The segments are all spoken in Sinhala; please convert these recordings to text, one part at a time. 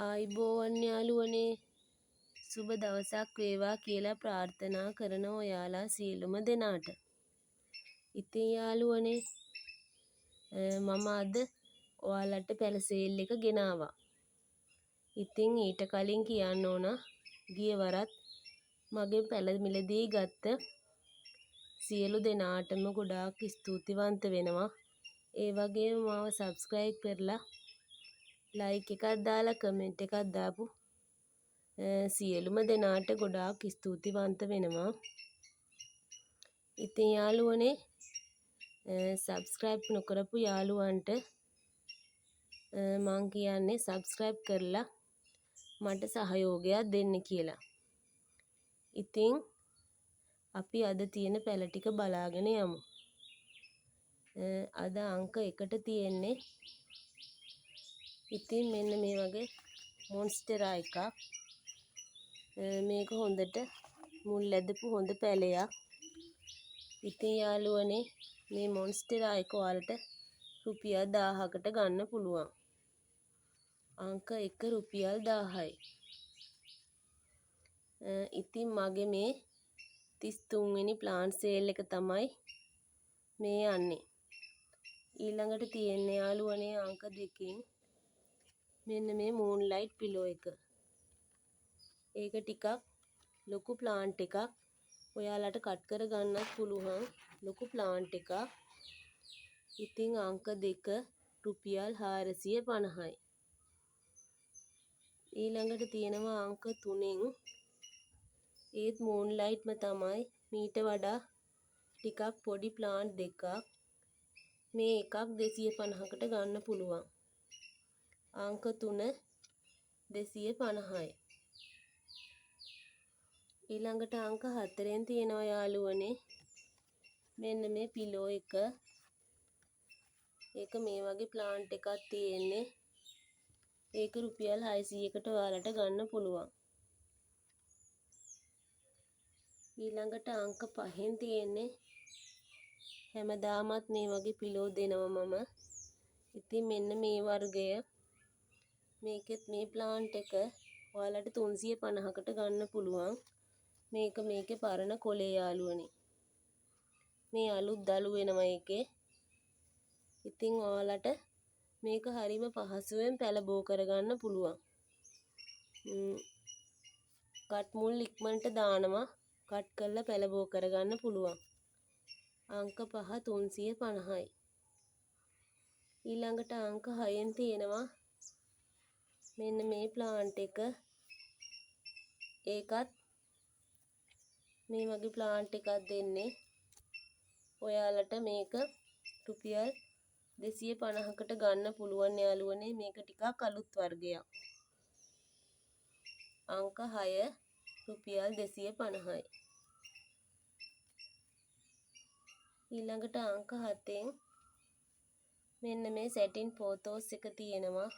ආයිබෝවන් යාළුවනේ සුබ දවසක් වේවා කියලා ප්‍රාර්ථනා කරන ඔයාලා සියලුම දෙනාට. ඉතින් යාළුවනේ මම අද ඔයාලට පැල සේල් එක ගෙනාවා. ඉතින් ඊට කලින් කියන්න ඕන ගිය වරත් මගේ පැල මිලදී ගත්ත සියලු දෙනාටම ගොඩාක් ස්තුතිවන්ත වෙනවා. ඒ වගේම මාව සබ්ස්ක්‍රයිබ් කරලා ලයික් එකක් දාලා කමෙන්ට් එකක් දාපු සියලුම දෙනාට ගොඩාක් ස්තුතිවන්ත වෙනවා. ඉතින් යාළුවනේ සබ්ස්ක්‍රයිබ් නොකරපු යාළුවන්ට මං කියන්නේ සබ්ස්ක්‍රයිබ් කරලා මට සහයෝගයක් දෙන්න කියලා. ඉතින් අපි අද තියෙන පැල ටික බලාගෙන යමු. අද අංක 1ට තියෙන්නේ ඉතින් මෙන්න මේ වගේ මොන්ස්ටරා එකක්. මේක හොඳට මුල් ඇදපු හොඳ පැලයක්. ඉතින් යාළුවනේ මේ මොන්ස්ටරා එක ඔයාලට රුපියල් 1000කට ගන්න පුළුවන්. අංක 1 රුපියල් 1000යි. ඉතින් මගේ මේ 33 වෙනි ප්ලාන්ට් සේල් එක තමයි මේ යන්නේ. ඊළඟට තියෙන්නේ යාළුවනේ අංක 2කින් මෙන්න මේ මූන්ලයිට් පිලෝ එක. ඒක ටිකක් ලොකු ප්ලාන්ට් එකක්. ඔයාලට කට් කර ගන්නත් පුළුවන් ලොකු ප්ලාන්ට් එකක්. ඉතින් අංක 2 රුපියල් 450යි. ඊළඟට තියෙනවා අංක 3න් ඒත් මූන්ලයිට්ම තමයි මීට වඩා ටිකක් පොඩි ප්ලාන්ට් දෙකක්. මේ එකක් 250කට ගන්න පුළුවන්. අංක 3 250යි. ඊළඟට අංක 4න් තියෙනවා යාළුවනේ මෙන්න මේ පිලෝ එක. ඒක මේ වගේ ප්ලාන්ට් එකක් තියෙන්නේ. ඒක රුපියල් 600කට ඔයාලට ගන්න පුළුවන්. ඊළඟට අංක 5න් තියෙන්නේ හැමදාමත් මේ වගේ පිලෝ දෙනවා මම. ඉතින් මෙන්න මේ වර්ගය මේකෙත් මේ ප්ලාන්ට් එක ඔයාලට 350කට ගන්න පුළුවන්. මේක මේකේ පරණ කොලේ යාළුවනේ. මේ අලුත් දළු වෙනවා ඒකේ. ඉතින් ඔයාලට මේක හරිම පහසුවෙන් පැලබෝ කරගන්න පුළුවන්. කට් මුල් ඉක්මනට දානවා. කට් කරලා පැලබෝ කරගන්න පුළුවන්. අංක 5 350යි. ඊළඟට අංක 6න් තියෙනවා මෙන්න මේ ප්ලාන්ට් එක. ඒකත් මේ වගේ ප්ලාන්ට් එකක් දෙන්නේ. ඔයාලට මේක රුපියල් 250කට ගන්න පුළුවන් යාළුවනේ. මේක ටිකක් අලුත් වර්ගයක්. අංක 6 රුපියල් 250යි. ඊළඟට අංක 7න් මෙන්න මේ සැටින් පෝතෝස් එක තියෙනවා.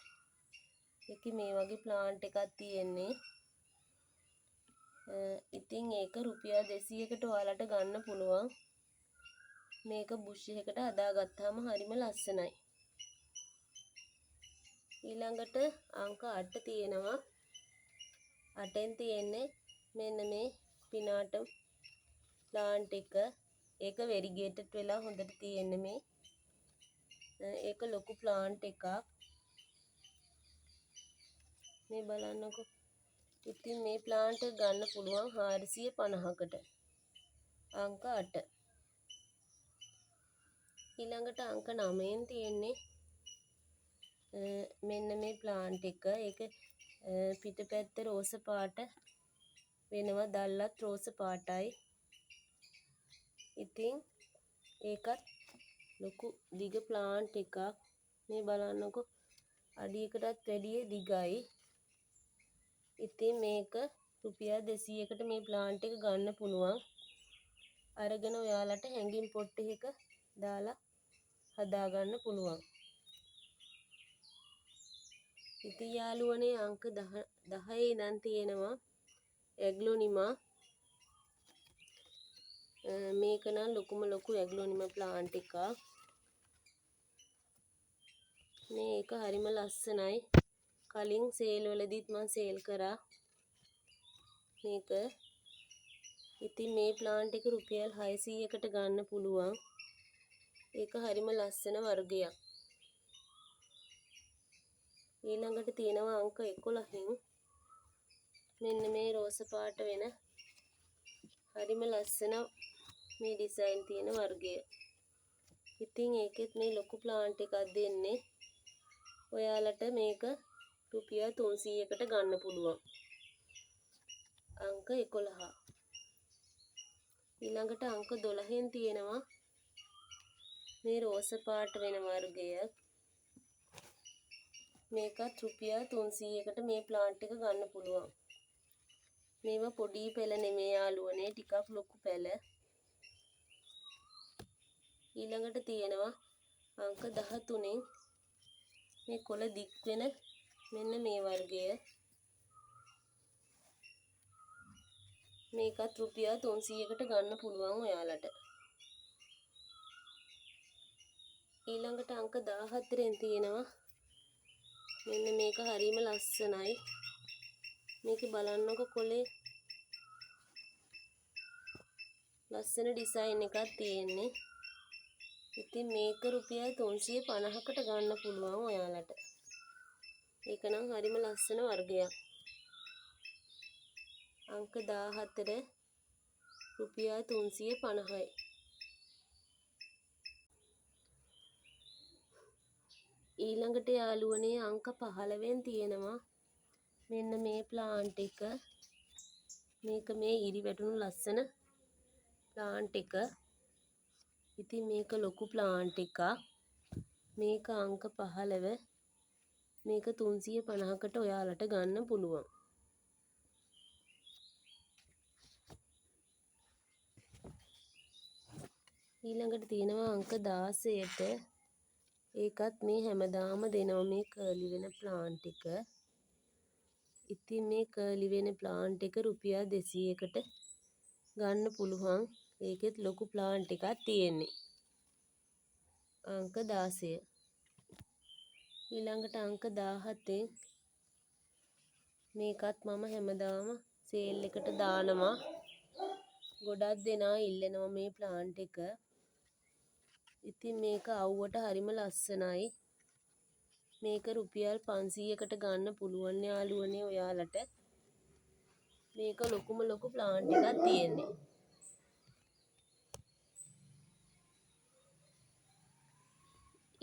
ඒකේ මේ වගේ ප්ලාන්ට් එකක් තියෙන්නේ. ඉතින් ඒක රුපියල් 200කට ඔයාලට ගන්න පුළුවන්. මේක බුෂ් එකකට හදාගත්තාම හරිම ලස්සනයි. ඊළඟට අංක 8 තියෙනවා. 8න් තියෙන්නේ මෙන්න මේ පිනාටම් ප්ලාන්ට් එක. ඒක වෙරිගේටඩ් වෙලා හොඳට තියෙන්නේ මේ. ඒක ලොකු ප්ලාන්ට් එකක්. මේ බලන්නකෝ. ඉතින් මේ ප්ලාන්ට් එක ගන්න පුළුවන් 450කට. අංක 8. ඊළඟට අංක 9න් තියෙන්නේ මෙන්න මේ ප්ලාන්ට් එක. ඒක පිටපැත්ත රෝස පාට වෙනවා. දැල්ලත් රෝස පාටයි. ඉතින් ඒකත් ලොකු දිග ප්ලාන්ට් එකක්. මේ බලන්නකෝ. අඩියකටත් වැඩිය දිගයි. ඉතින් මේක රුපියල් 200කට මේ ප්ලාන්ට් එක ගන්න පුළුවන්. අරගෙන ඔයාලට හැංගින් පොට් එකක දාලා හදාගන්න පුළුවන්. ඉතින් යාළුවනේ අංක 10 ඉඳන් තියෙනවා ඇග්ලොනිමා. මේක නම් ලොකුම ලොකු ඇග්ලොනිමා ප්ලාන්ට් එකක්. මේක හරිම ලස්සනයි. කලින් සේල් වලදීත් මම සේල් කරා මේක. ඉතින් මේ ප්ලාන්ට් එක රුපියල් 600කට ගන්න පුළුවන්. ඒක හරිම ලස්සන වර්ගයක්. ඊළඟට තියෙනවා අංක 11න් මෙන්න මේ රෝස පාට වෙන හරිම ලස්සන මේ ඩිසයින් තියෙන වර්ගය. ඉතින් ඒකෙත් මේ ලොකු ප්ලාන්ට් එකක් දෙන්නේ. ඔයාලට මේක රුපියල් 300කට ගන්න පුළුවන්. අංක 11. ඊළඟට අංක 12න් තියෙනවා මේ රෝස පාට වෙන වර්ගය. මේකත් රුපියල් 300කට මේ ප්ලාන්ට් එක ගන්න පුළුවන්. මේවා පොඩි පැල නෙමෙයි යාළුවනේ, ටිකක් ලොකු පැල. ඊළඟට තියෙනවා අංක 13න් මේ කොළ දික් වෙන මෙන්න මේ වර්ගය. මේකත් රුපියල් 300කට ගන්න පුළුවන් ඔයාලට. ඊළඟට අංක 14න් තියෙනවා මෙන්න මේක හරිම ලස්සනයි. මේකේ බලන්නකො කොලේ ලස්සන ඩිසයින් එකක් තියෙන්නේ. ඉතින් මේක රුපියල් 350කට ගන්න පුළුවන් ඔයාලට. ඒක නම් හරිම ලස්සන වර්ගයක්. අංක 14 රුපියල් 350යි. ඊළඟට යාළුවනේ අංක 15න් තියෙනවා මෙන්න මේ ප්ලාන්ට් එක. මේක මේ ඉරි වැටුණු ලස්සන ප්ලාන්ට් එක. ඉතින් මේක ලොකු ප්ලාන්ට් එකක්. මේක අංක 15. මේක 350කට ඔයාලට ගන්න පුළුවන්. ඊළඟට තියෙනවා අංක 16ට. ඒකත් මේ හැමදාම දෙනවා මේ කර්ලි වෙන ප්ලාන්ට් එක. ඉතින් මේ කර්ලි වෙන ප්ලාන්ට් එක රුපියල් 200කට ගන්න පුළුවන්. ඒකෙත් ලොකු ප්ලාන්ට් එකක් තියෙන්නේ. අංක 16. ඊළඟට අංක 17න් මේකත් මම හැමදාම සේල් එකට දානවා. ගොඩක් දෙනා ඉල්ලනවා මේ ප්ලාන්ට් එක. ඉතින් මේක අවුවට හරිම ලස්සනයි. මේක රුපියල් 500කට ගන්න පුළුවන් යාළුවනේ ඔයාලට. මේක ලොකුම ලොකු ප්ලාන්ට් එකක් තියෙන්නේ.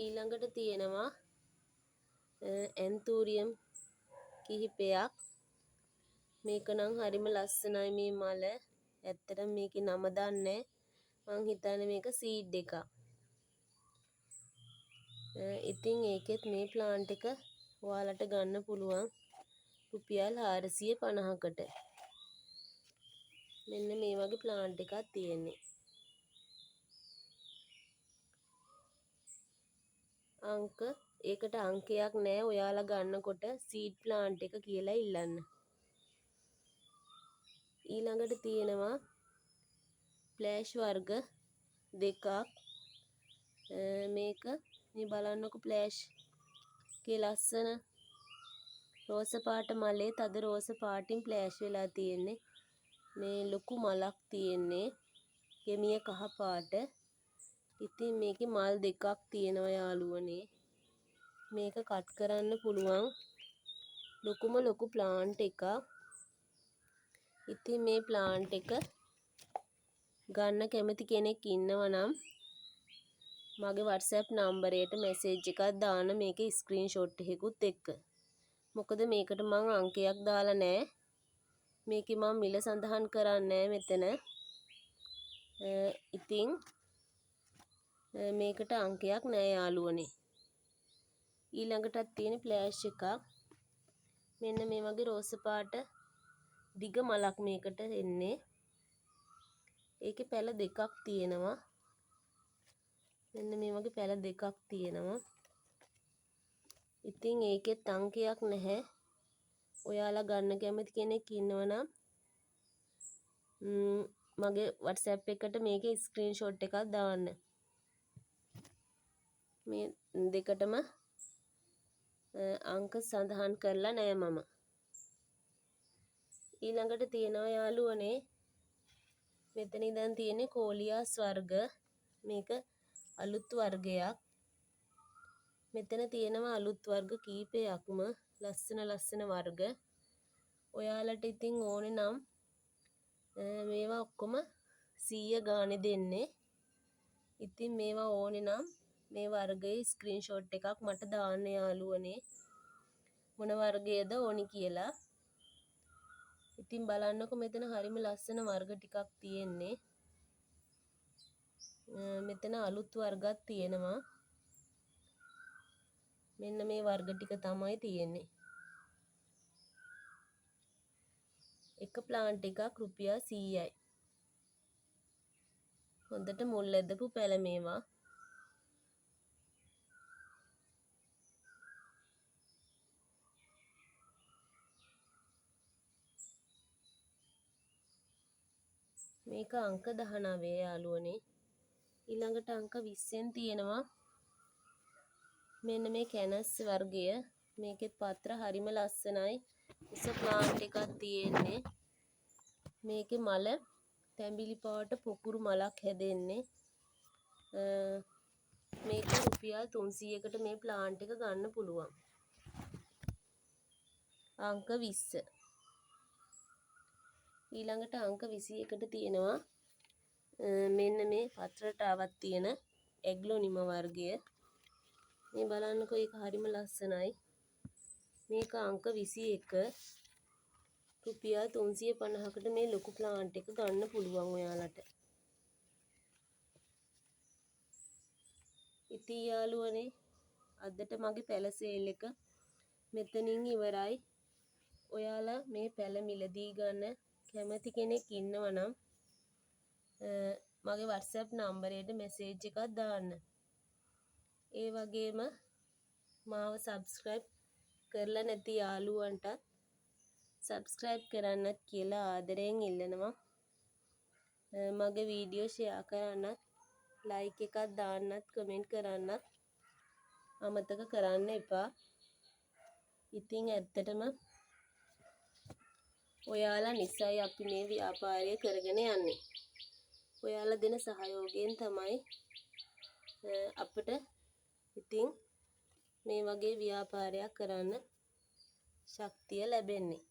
ඊළඟට තියෙනවා ඇන්තූරියම් කිහිපයක්. මේක නම් හරිම ලස්සනයි මේ මල. ඇත්තටම මේකේ නම දන්නේ මං හිතන්නේ මේක සීඩ් එකක්. ඉතින් ඒකෙත් මේ ප්ලාන්ට් එක ඔයාලට ගන්න පුළුවන් රුපියල් 450කට. මෙන්න මේ වගේ ප්ලාන්ට් එකක් තියෙන්නේ. අංක ඒකට අංකයක් නෑ. ඔයාලා ගන්නකොට සීඩ් ප්ලාන්ට් එක කියලා ඉල්ලන්න. ඊළඟට තියෙනවා ෆ්ලෑෂ් වර්ග දෙකක්. මේක මේ බලන්නකො ෆ්ලෑෂ් කේ ලස්සන රෝස පාට මලේ තද රෝස පාටින් ෆ්ලෑෂ් වෙලා තියෙන්නේ. මේ ලොකු මලක් තියෙන්නේ ගෙමිය කහ පාට. ඉතින් මේකේ මල් දෙකක් තියෙනවා යාළුවනේ. මේක කට් කරන්න පුළුවන් ලොකුම ලොකු ප්ලාන්ට් එකක්. ඉතින් මේ ප්ලාන්ට් එක ගන්න කැමති කෙනෙක් ඉන්නවා නම් මගේ WhatsApp නම්බරයට මැසේජ් එකක් දාන්න මේකේ ස්ක්‍රීන්ෂොට් එකකුත් එක්ක. මොකද මේකට මං අංකයක් දාලා නැහැ. මේකේ මම මිල සඳහන් කරන්නේ මෙතන. ඉතින් මේකට අංකයක් නැහැ යාළුවනේ. ඊළඟටත් තියෙන ෆ්ලෑෂ් එකක්. මෙන්න මේ වගේ රෝස පාට දිග මලක් මේකට එන්නේ. ඒකේ පැල දෙකක් තියෙනවා. මෙන්න මේ වගේ පැල දෙකක් තියෙනවා. ඉතින් ඒකෙත් අංකයක් නැහැ. ඔයාලා ගන්න කැමති කෙනෙක් ඉන්නවනම් මගේ WhatsApp එකට මේකේ ස්ක්‍රීන්ෂොට් එකක් දාන්න. මේ දෙකටම අංක සඳහන් කරලා නෑ මම. ඊළඟට තියෙනවා යාළුවනේ මෙතන ඉඳන් තියෙන්නේ කෝලියාස් වර්ග. මේක අලුත් වර්ගයක්. මෙතන තියෙනවා අලුත් වර්ග කීපයක්ම ලස්සන වර්ග. ඔයාලට ඉතින් ඕනේ නම් මේවා ඔක්කොම 100 ගානේ දෙන්නේ. ඉතින් මේවා ඕනේ නම් මේ වර්ගයේ ස්ක්‍රීන්ෂොට් එකක් මට දාන්න යාළුවනේ. මොන වර්ගයේද ඕනි කියලා. ඉතින් බලන්නකො මෙතන හරිම ලස්සන වර්ග ටිකක් තියෙන්නේ. මෙතන අලුත් වර්ගත් තියෙනවා. මෙන්න මේ වර්ග ටික තමයි තියෙන්නේ. එක ප්ලාන්ට් එකක් රුපියල් 100යි. හොඳට මුල් ඇදපු පැල මේවා. මේක අංක 19 යාළුවනේ. ඊළඟට අංක 20න් තියෙනවා මෙන්න මේ කැනස් වර්ගය. මේකෙත් පත්‍ර හරිම ලස්සනයි. උස ප්ලාන්ට් එකක් තියෙන්නේ. මේකේ මල තැඹිලි පාට පොකුරු මලක් හැදෙන්නේ. මේක රුපියල් 300කට මේ ප්ලාන්ට් එක ගන්න පුළුවන්. අංක 20. ඊළඟට අංක 21ට තියෙනවා මෙන්න මේ පත්‍රටාවක් තියෙන ඇග්ලොනිම වර්ගය. මේ බලන්නකෝ ඒක හරිම ලස්සනයි. මේක අංක 21 රුපියල් 350කට මේ ලොකු ප්ලාන්ට් එක ගන්න පුළුවන් ඔයාලට. ඉතින් යාළුවනේ අදට මගේ පැල සේල් එක මෙතනින් ඉවරයි. ඔයාලා මේ පැල මිලදී ගන්න කැමති කෙනෙක් ඉන්නවා නම් මගේ WhatsApp නම්බරයට මැසේජ් එකක් දාන්න. ඒ වගේම මාව subscribe කරලා නැති යාළුවන්ට subscribe කරන්නත් කියලා ආදරයෙන් ඉල්ලනවා. මගේ වීඩියෝ share කරන්නත්, like එකක් දාන්නත්, comment කරන්නත් අමතක කරන්න එපා. ඉතින් ඇත්තටම ඔයාලා නිසායි අපි මේ ව්‍යාපාරය කරගෙන යන්නේ. ඔයාලා දෙන සහයෝගයෙන් තමයි අපිට ඉතින් මේ වගේ ව්‍යාපාරයක් කරන්න ශක්තිය ලැබෙන්නේ.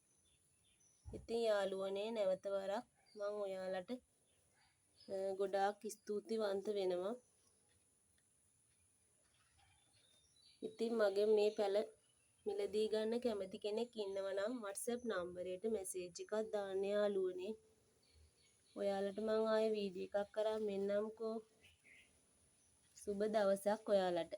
ඉතින් යාළුවනේ නැවත වරක් මම ඔයාලට ගොඩාක් ස්තුතිවන්ත වෙනවා. ඉතින් මගේ මේ පැල මිලදී ගන්න කැමති කෙනෙක් ඉන්නවා නම් WhatsApp නම්බරයට මැසේජ් එකක් දාන්න යාළුවනේ. ඔයාලට මම ආයේ වීඩියෝ එකක් කරා මෙන්නම්කෝ. සුබ දවසක් ඔයාලට.